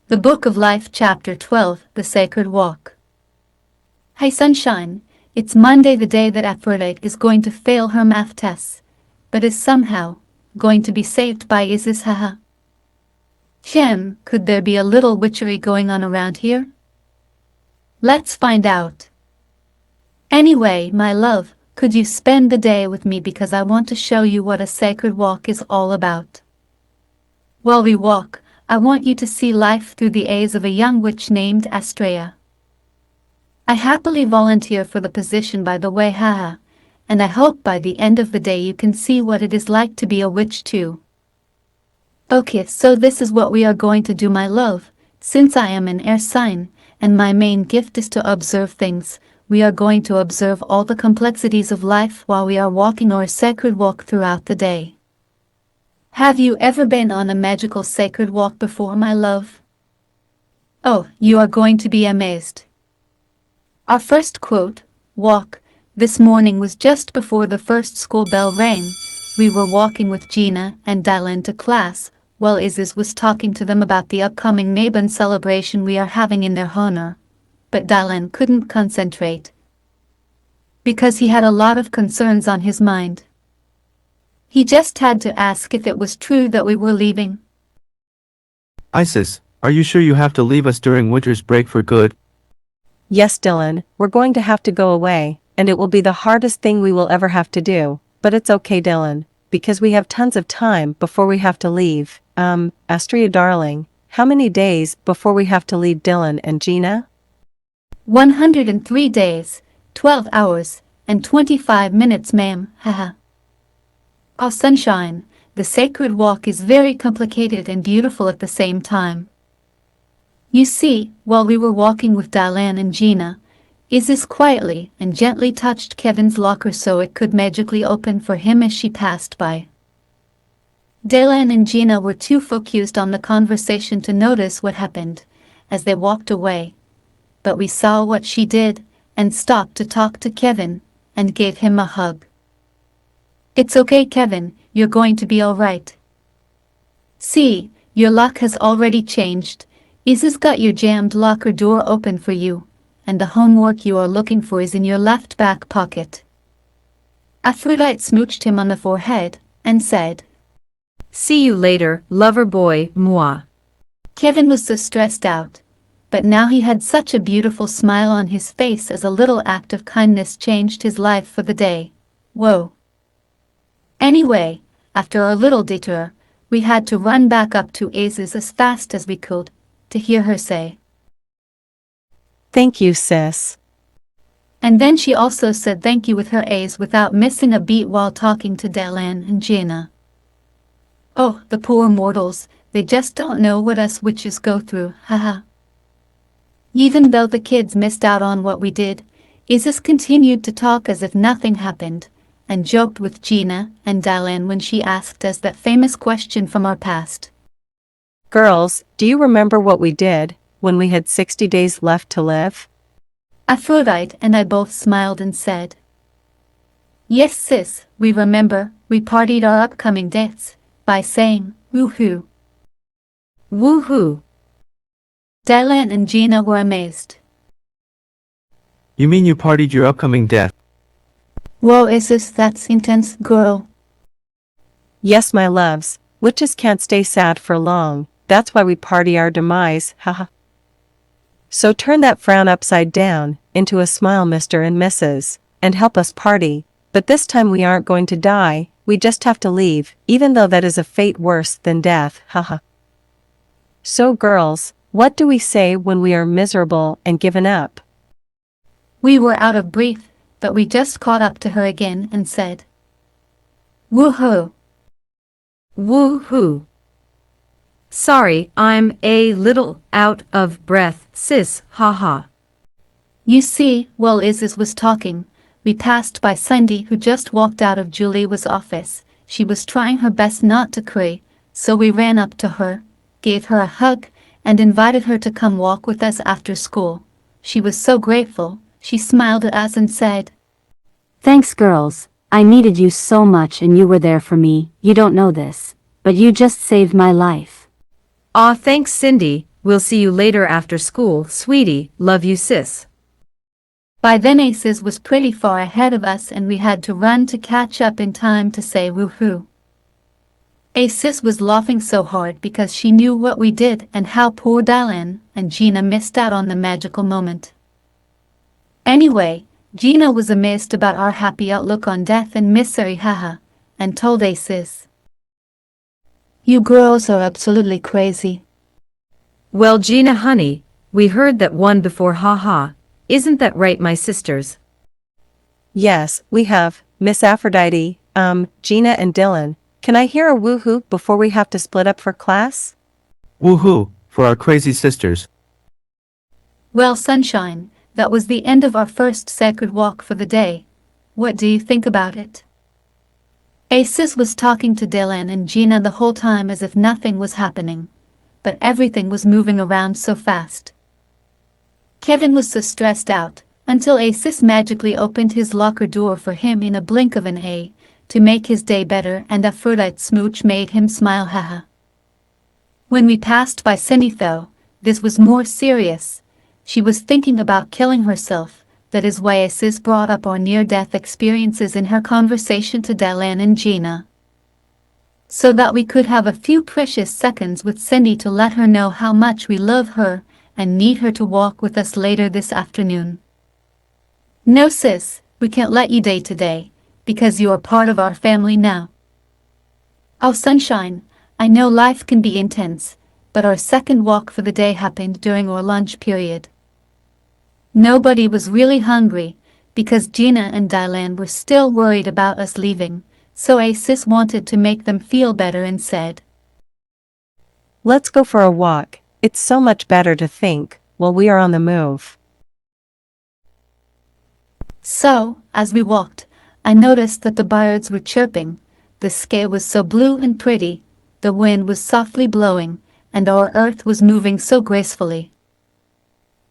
The Book of Life, Chapter 12, The Sacred Walk. Hey sunshine, it's Monday, the day that Aphrodite is going to fail her math tests, but is somehow going to be saved by Isis, haha. Shem, could there be a little witchery going on around here? Let's find out. Anyway, my love, could you spend the day with me because I want to show you what a sacred walk is all about. While we walk, I want you to see life through the eyes of a young witch named Astrea. I happily volunteer for the position, by the way, haha, and I hope by the end of the day you can see what it is like to be a witch too. Okay, so this is what we are going to do, my love. Since I am an air sign, and my main gift is to observe things, we are going to observe all the complexities of life while we are walking our sacred walk throughout the day. Have you ever been on a magical sacred walk before, my love? Oh, you are going to be amazed. Our first quote, walk, this morning was just before the first school bell rang. We were walking with Gina and Dylan to class, while Isis was talking to them about the upcoming Mabon celebration we are having in their honor. But Dylan couldn't concentrate because he had a lot of concerns on his mind. He just had to ask if it was true that we were leaving. Isis, are you sure you have to leave us during winter's break for good? Yes, Dylan, we're going to have to go away, and it will be the hardest thing we will ever have to do, but it's okay, Dylan, because we have tons of time before we have to leave. Astrea darling, how many days before we have to leave Dylan and Gina? 103 days, 12 hours, and 25 minutes, ma'am, haha. Oh sunshine, the sacred walk is very complicated and beautiful at the same time. You see, while we were walking with Dylan and Gina, Isis quietly and gently touched Kevin's locker so it could magically open for him as she passed by. Dylan and Gina were too focused on the conversation to notice what happened as they walked away, but we saw what she did and stopped to talk to Kevin and gave him a hug. It's okay, Kevin, you're going to be all right. See, your lock has already changed. Isis got your jammed locker door open for you, and the homework you are looking for is in your left back pocket. Aphrodite smooched him on the forehead and said, See you later, lover boy, moi. Kevin was so stressed out, but now he had such a beautiful smile on his face as a little act of kindness changed his life for the day. Whoa. Anyway, after a little detour, we had to run back up to Isis as fast as we could, to hear her say, Thank you, sis. And then she also said thank you with her A's without missing a beat while talking to Dylan and Gina. Oh, the poor mortals, they just don't know what us witches go through, haha. Even though the kids missed out on what we did, Isis continued to talk as if nothing happened, and joked with Gina and Dylan when she asked us that famous question from our past. Girls, do you remember what we did when we had 60 days left to live? Aphrodite and I both smiled and said, Yes, sis, we remember. We partied our upcoming dates by saying, woohoo. Woohoo! Dylan and Gina were amazed. You mean you partied your upcoming death? Whoa, Isis, that's intense, girl. Yes, my loves, witches can't stay sad for long, that's why we party our demise, haha. So turn that frown upside down into a smile, Mr. and Mrs., and help us party, but this time we aren't going to die, we just have to leave, even though that is a fate worse than death, haha. So girls, what do we say when we are miserable and given up? We were out of breath, but we just caught up to her again and said, Woohoo! Woohoo! Sorry, I'm a little out of breath, sis, haha. You see, while Isis was talking, we passed by Cindy, who just walked out of Julia's office. She was trying her best not to cry, so we ran up to her, gave her a hug, and invited her to come walk with us after school. She was so grateful. She smiled at us and said, Thanks, girls. I needed you so much and you were there for me. You don't know this, but you just saved my life. Aw, thanks, Cindy. we'll see you later after school, sweetie, love you sis. By then Aces was pretty far ahead of us and we had to run to catch up in time to say woohoo. Aces was laughing so hard because she knew what we did and how poor Dylan and Gina missed out on the magical moment. Anyway, Gina was amazed about our happy outlook on death and misery, haha, and told Aces, "You girls are absolutely crazy." Well, Gina honey, we heard that one before, haha. Isn't that right, my sisters? Yes, we have, Miss Aphrodite, Gina and Dylan. Can I hear a woohoo before we have to split up for class? Woohoo, for our crazy sisters. Well, Sunshine, that was the end of our first sacred walk for the day. What do you think about it? Aces was talking to Dylan and Gina the whole time as if nothing was happening, but everything was moving around so fast. Kevin was so stressed out, until Aces magically opened his locker door for him in a blink of an eye, to make his day better, and Aphrodite's smooch made him smile, haha. When we passed by Cindy though, this was more serious. She was thinking about killing herself. That is why Aces brought up our near-death experiences in her conversation to Dylan and Gina, so that we could have a few precious seconds with Cindy to let her know how much we love her and need her to walk with us later this afternoon. No sis, we can't let you day today, because you are part of our family now. Oh Sunshine, I know life can be intense, but our second walk for the day happened during our lunch period. Nobody was really hungry, because Gina and Dylan were still worried about us leaving, so Aces wanted to make them feel better and said, Let's go for a walk. It's so much better to think while we are on the move. So, as we walked, I noticed that the birds were chirping, the sky was so blue and pretty, the wind was softly blowing, and our earth was moving so gracefully.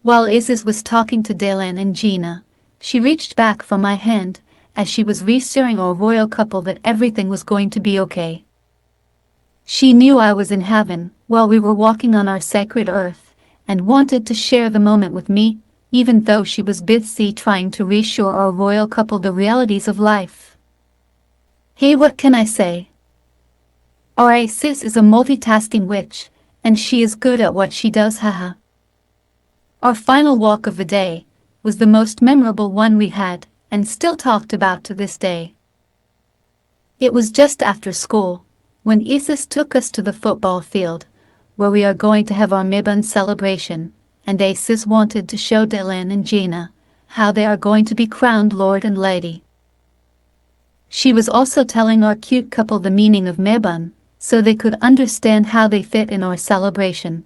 While Isis was talking to Dylan and Gina, she reached back for my hand, as she was reassuring our royal couple that everything was going to be okay. She knew I was in heaven while we were walking on our sacred earth, and wanted to share the moment with me, even though she was busy trying to reassure our royal couple the realities of life. Hey, what can I say? Our Aces is a multitasking witch, and she is good at what she does, haha. Our final walk of the day was the most memorable one we had, and still talked about to this day. It was just after school, when Isis took us to the football field, where we are going to have our Mibun celebration, and Aces wanted to show Dylan and Gina how they are going to be crowned Lord and Lady. She was also telling our cute couple the meaning of Mibun, so they could understand how they fit in our celebration.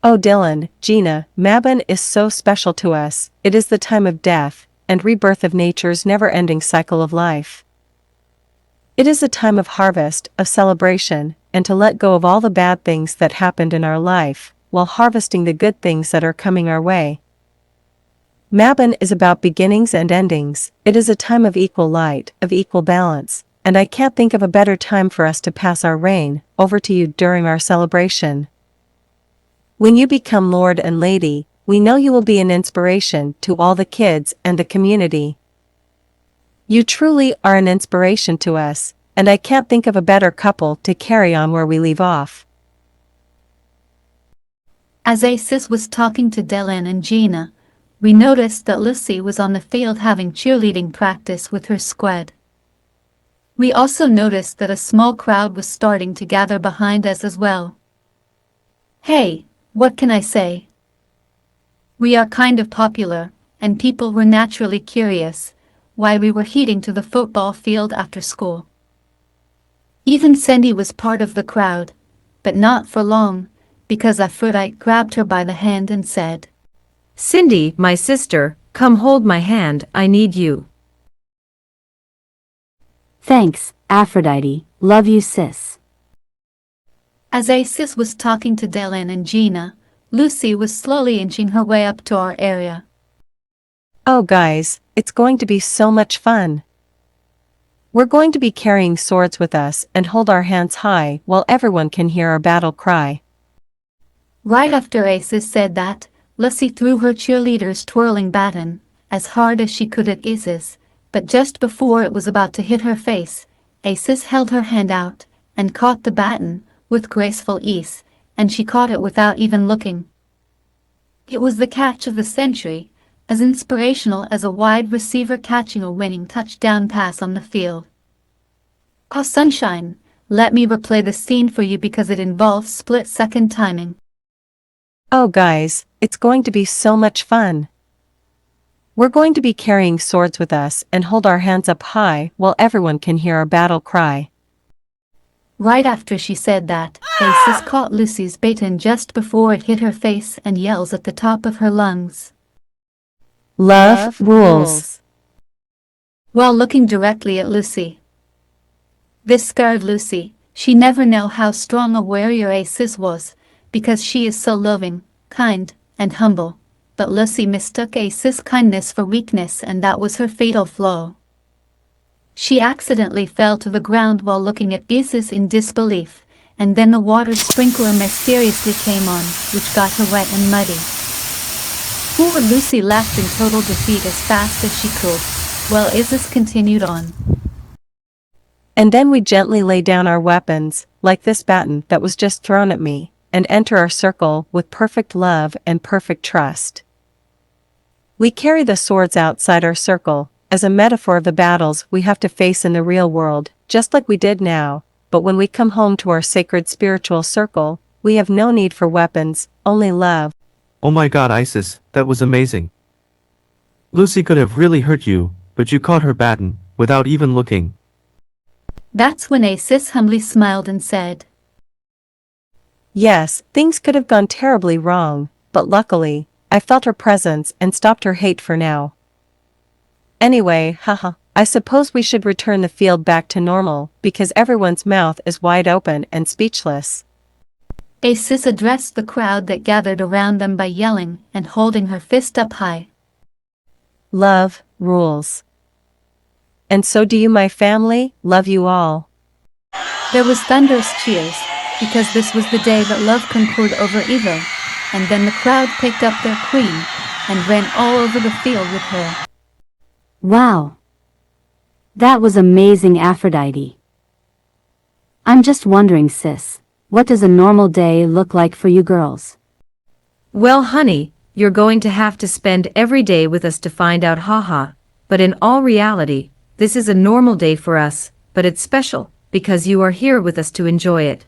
Oh Dylan, Gina, Mabon is so special to us. It is the time of death and rebirth of nature's never-ending cycle of life. It is a time of harvest, of celebration, and to let go of all the bad things that happened in our life, while harvesting the good things that are coming our way. Mabon is about beginnings and endings. It is a time of equal light, of equal balance, and I can't think of a better time for us to pass our reign over to you during our celebration. When you become Lord and Lady, we know you will be an inspiration to all the kids and the community. You truly are an inspiration to us, and I can't think of a better couple to carry on where we leave off. As Aces was talking to Dylan and Gina, we noticed that Lucy was on the field having cheerleading practice with her squad. We also noticed that a small crowd was starting to gather behind us as well. Hey, what can I say? We are kind of popular, and people were naturally curious why we were heading to the football field after school. Even Cindy was part of the crowd, but not for long, because Aphrodite grabbed her by the hand and said, Cindy, my sister, come hold my hand, I need you. Thanks, Aphrodite, love you sis. As Aces was talking to Dylan and Gina, Lucy was slowly inching her way up to our area. Oh guys, it's going to be so much fun. We're going to be carrying swords with us and hold our hands high while everyone can hear our battle cry. Right after Isis said that, Lucy threw her cheerleader's twirling baton as hard as she could at Isis, but just before it was about to hit her face, Isis held her hand out and caught the baton with graceful ease, and she caught it without even looking. It was the catch of the century, as inspirational as a wide receiver catching a winning touchdown pass on the field. Oh sunshine, let me replay the scene for you because it involves split-second timing. Oh guys, it's going to be so much fun. We're going to be carrying swords with us and hold our hands up high while everyone can hear our battle cry. Right after she said that, Isis caught Lucy's baton just before it hit her face and yells at the top of her lungs, Love rules. while looking directly at Lucy. This scared Lucy. She never knew how strong a warrior Isis was, because she is so loving, kind, and humble. But Lucy mistook Isis' kindness for weakness, and that was her fatal flaw. She accidentally fell to the ground while looking at Isis in disbelief, and then the water sprinkler mysteriously came on, which got her wet and muddy. Poor Lucy laughed in total defeat as fast as she could, while Isis continued on. And then we gently lay down our weapons, like this baton that was just thrown at me, and enter our circle with perfect love and perfect trust. We carry the swords outside our circle, as a metaphor of the battles we have to face in the real world, just like we did now, but when we come home to our sacred spiritual circle, we have no need for weapons, only love. Oh my god, Isis, that was amazing. Lucy could have really hurt you, but you caught her baton, without even looking. That's when Isis humbly smiled and said, Yes, things could have gone terribly wrong, but luckily, I felt her presence and stopped her hate for now. Anyway, haha, I suppose we should return the field back to normal, because everyone's mouth is wide open and speechless. Isis addressed the crowd that gathered around them by yelling and holding her fist up high. Love rules. And so do you, my family. Love you all. There was thunderous cheers, because this was the day that love conquered over evil, and then the crowd picked up their queen and ran all over the field with her. Wow. That was amazing, Aphrodite. I'm just wondering, sis, what does a normal day look like for you girls? Well, honey, you're going to have to spend every day with us to find out, haha. But in all reality, this is a normal day for us, but it's special, because you are here with us to enjoy it.